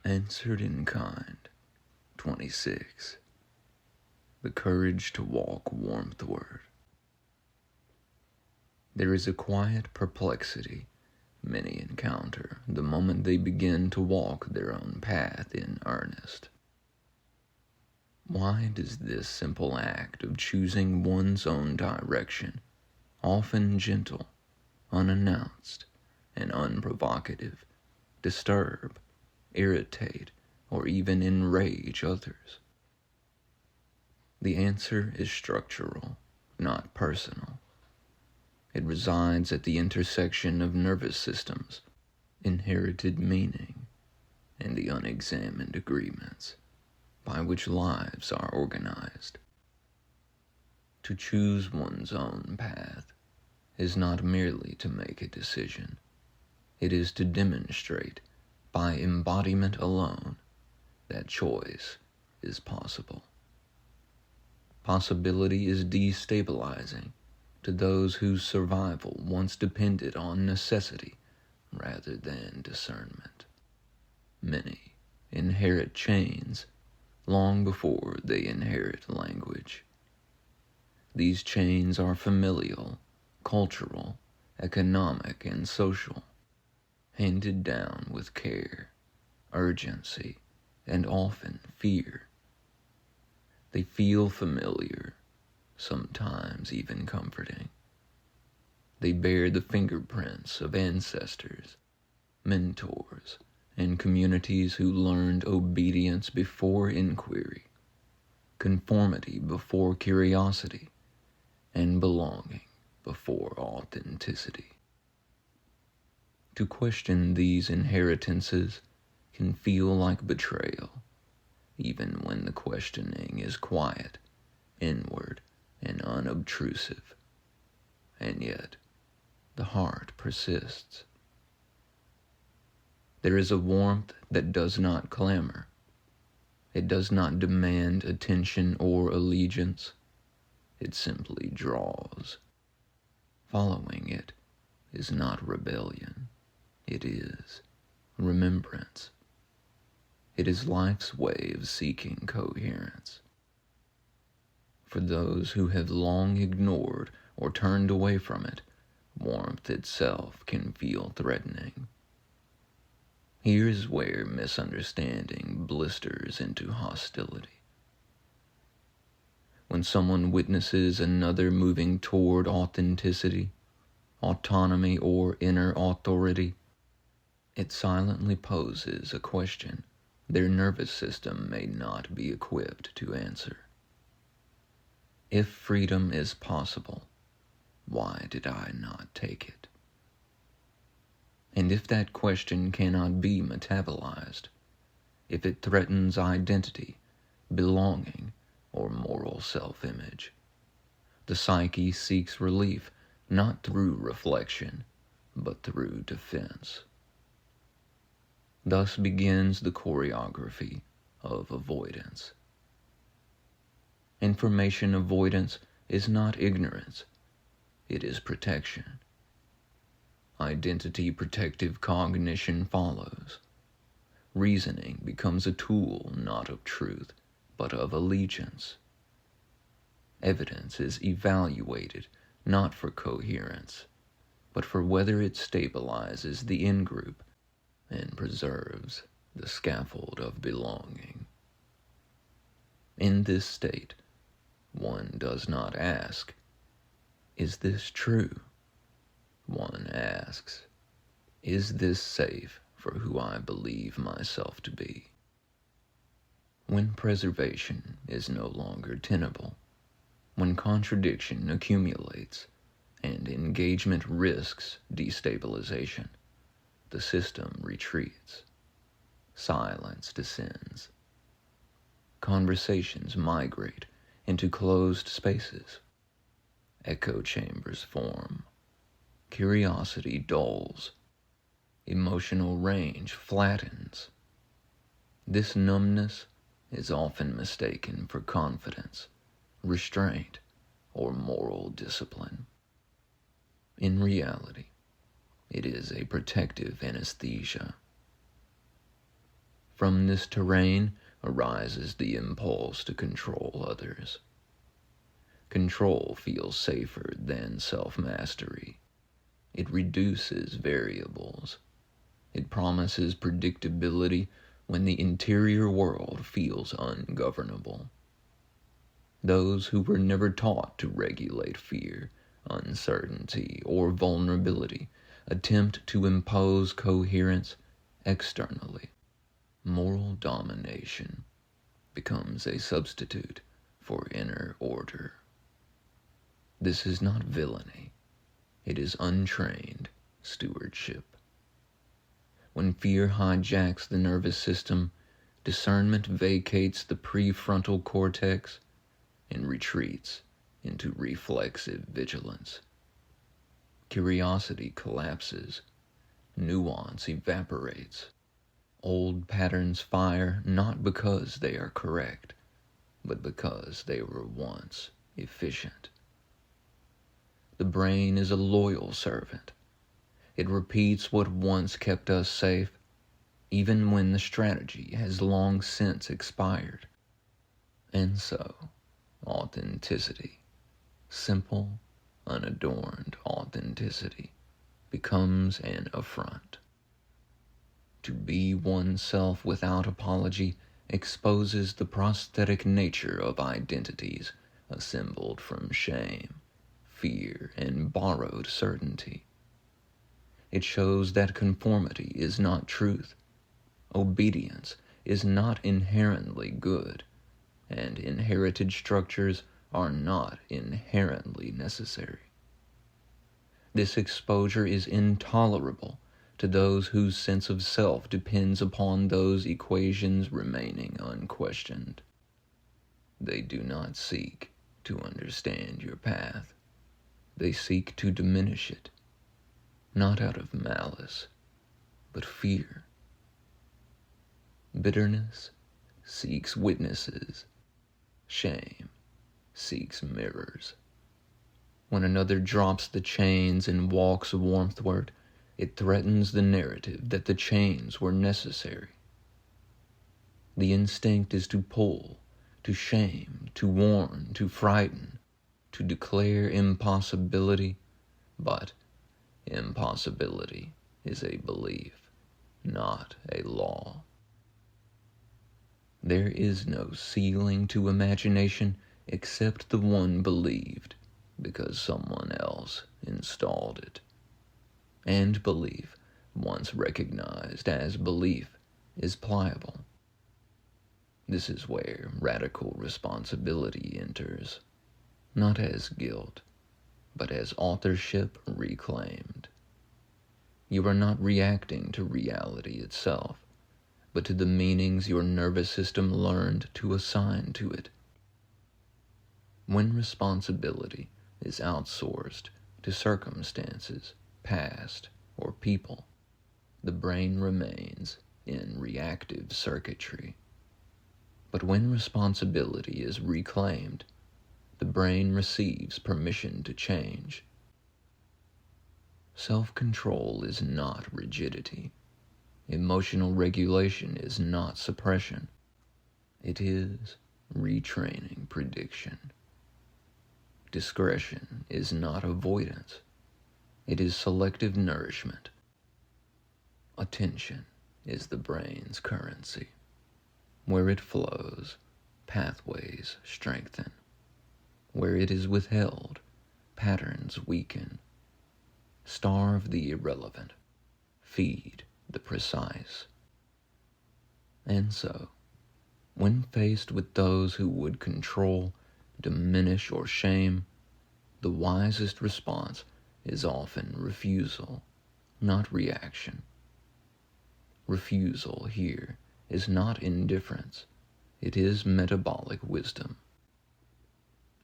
Answered in kind. 26. The courage to walk Warmthward. There is a quiet perplexity many encounter the moment they begin to walk their own path in earnest. Why does this simple act of choosing one's own direction, often gentle, unannounced, and unprovocative, disturb, irritate, or even enrage others? The answer is structural, not personal. It resides at the intersection of nervous systems, inherited meaning, and the unexamined agreements by which lives are organized. To choose one's own path is not merely to make a decision. It is to demonstrate, by embodiment alone, that choice is possible. Possibility is destabilizing to those whose survival once depended on necessity rather than discernment. Many inherit chains long before they inherit language. These chains are familial, cultural, economic, and social, handed down with care, urgency, and often fear. They feel familiar, sometimes even comforting. They bear the fingerprints of ancestors, mentors, and communities who learned obedience before inquiry, conformity before curiosity, and belonging before authenticity. To question these inheritances can feel like betrayal, even when the questioning is quiet, inward, and unobtrusive. And yet, the heart persists. There is a warmth that does not clamor. It does not demand attention or allegiance. It simply draws. Following it is not rebellion. It is remembrance. It is life's way of seeking coherence. For those who have long ignored or turned away from it, warmth itself can feel threatening. Here's where misunderstanding blisters into hostility. When someone witnesses another moving toward authenticity, autonomy, or inner authority, it silently poses a question their nervous system may not be equipped to answer. If freedom is possible, why did I not take it? And if that question cannot be metabolized, if it threatens identity, belonging, or moral self-image, the psyche seeks relief not through reflection, but through defense. Thus begins the choreography of avoidance. Information avoidance is not ignorance, it is protection. Identity protective cognition follows. Reasoning becomes a tool not of truth, but of allegiance. Evidence is evaluated not for coherence, but for whether it stabilizes the in-group and preserves the scaffold of belonging. In this state, one does not ask, "Is this true?" One asks, "Is this safe for who I believe myself to be?" When preservation is no longer tenable, when contradiction accumulates and engagement risks destabilization, the system retreats. Silence descends. Conversations migrate into closed spaces. Echo chambers form. Curiosity dulls. Emotional range flattens. This numbness is often mistaken for confidence, restraint, or moral discipline. In reality, it is a protective anesthesia. From this terrain arises the impulse to control others. Control feels safer than self-mastery. It reduces variables. It promises predictability when the interior world feels ungovernable. Those who were never taught to regulate fear, uncertainty, or vulnerability attempt to impose coherence externally. Moral domination becomes a substitute for inner order. This is not villainy. It is untrained stewardship. When fear hijacks the nervous system, discernment vacates the prefrontal cortex and retreats into reflexive vigilance. Curiosity collapses. Nuance evaporates. Old patterns fire not because they are correct, but because they were once efficient. The brain is a loyal servant. It repeats what once kept us safe, even when the strategy has long since expired. And so, authenticity, simple, unadorned authenticity, becomes an affront. To be oneself without apology exposes the prosthetic nature of identities assembled from shame, fear, and borrowed certainty. It shows that conformity is not truth. Obedience is not inherently good, and inherited structures are not inherently necessary. This exposure is intolerable to those whose sense of self depends upon those equations remaining unquestioned. They do not seek to understand your path. They seek to diminish it, not out of malice, but fear. Bitterness seeks witnesses. Shame seeks mirrors. When another drops the chains and walks Warmthward, it threatens the narrative that the chains were necessary. The instinct is to pull, to shame, to warn, to frighten, to declare impossibility, but impossibility is a belief, not a law. There is no ceiling to imagination except the one believed because someone else installed it. And belief, once recognized as belief, is pliable. This is where radical responsibility enters, not as guilt, but as authorship reclaimed. You are not reacting to reality itself, but to the meanings your nervous system learned to assign to it. When responsibility is outsourced to circumstances, past, or people, the brain remains in reactive circuitry. But when responsibility is reclaimed, the brain receives permission to change. Self-control is not rigidity. Emotional regulation is not suppression. It is retraining prediction. Discretion is not avoidance. It is selective nourishment. Attention is the brain's currency. Where it flows, pathways strengthen. Where it is withheld, patterns weaken. Starve the irrelevant. Feed the precise. And so, when faced with those who would control, diminish, or shame, the wisest response is often refusal, not reaction. Refusal here is not indifference, it is metabolic wisdom.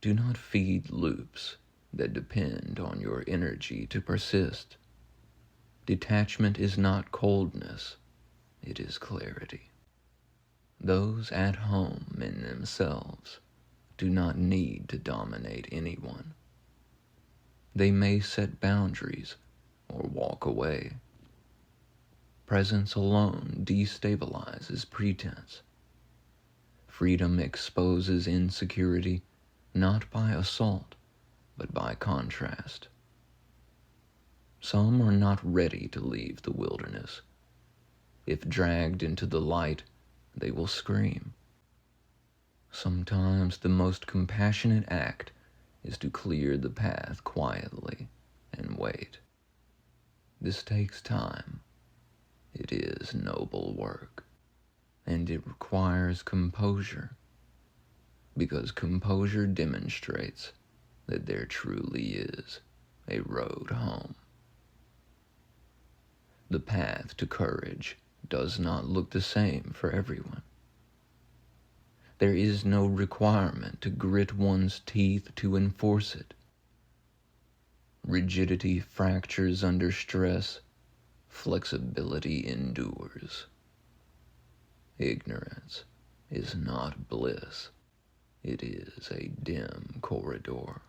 Do not feed loops that depend on your energy to persist. Detachment is not coldness, it is clarity. Those at home in themselves do not need to dominate anyone. They may set boundaries or walk away. Presence alone destabilizes pretense. Freedom exposes insecurity not by assault, but by contrast. Some are not ready to leave the wilderness. If dragged into the light, they will scream. Sometimes the most compassionate act is to clear the path quietly and wait. This takes time. It is noble work, and it requires composure, because composure demonstrates that there truly is a road home. The path to courage does not look the same for everyone. There is no requirement to grit one's teeth to enforce it. Rigidity fractures under stress. Flexibility endures. Ignorance is not bliss. It is a dim corridor.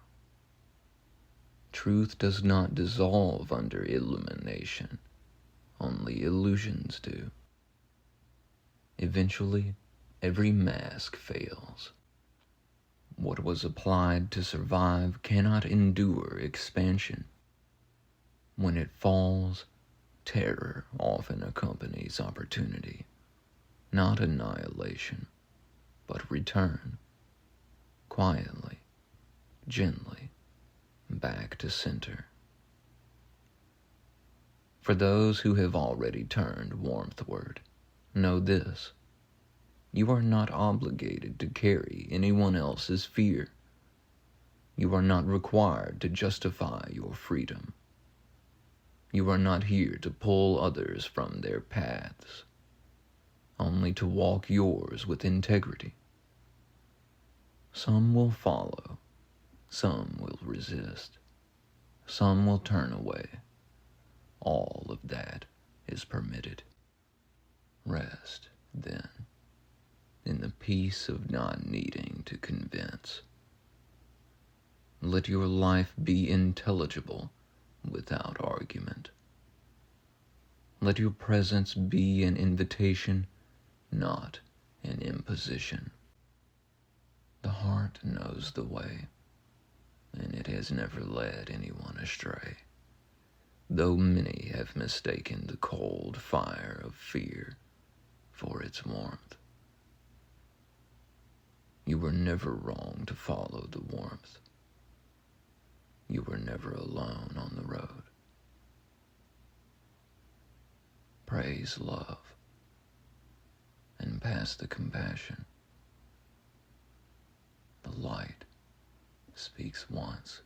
Truth does not dissolve under illumination. Only illusions do. Eventually, every mask fails. What was applied to survive cannot endure expansion. When it falls, terror often accompanies opportunity, not annihilation, but return, quietly, gently, back to center. For those who have already turned Warmthward, know this: you are not obligated to carry anyone else's fear. You are not required to justify your freedom. You are not here to pull others from their paths, only to walk yours with integrity. Some will follow, some will resist, some will turn away. All of that is permitted. Rest, then, in the peace of not needing to convince. Let your life be intelligible without argument. Let your presence be an invitation, not an imposition. The heart knows the way, and it has never led anyone astray, though many have mistaken the cold fire of fear for its warmth. You were never wrong to follow the warmth. You were never alone on the road. Praise love and pass the compassion. The light speaks once,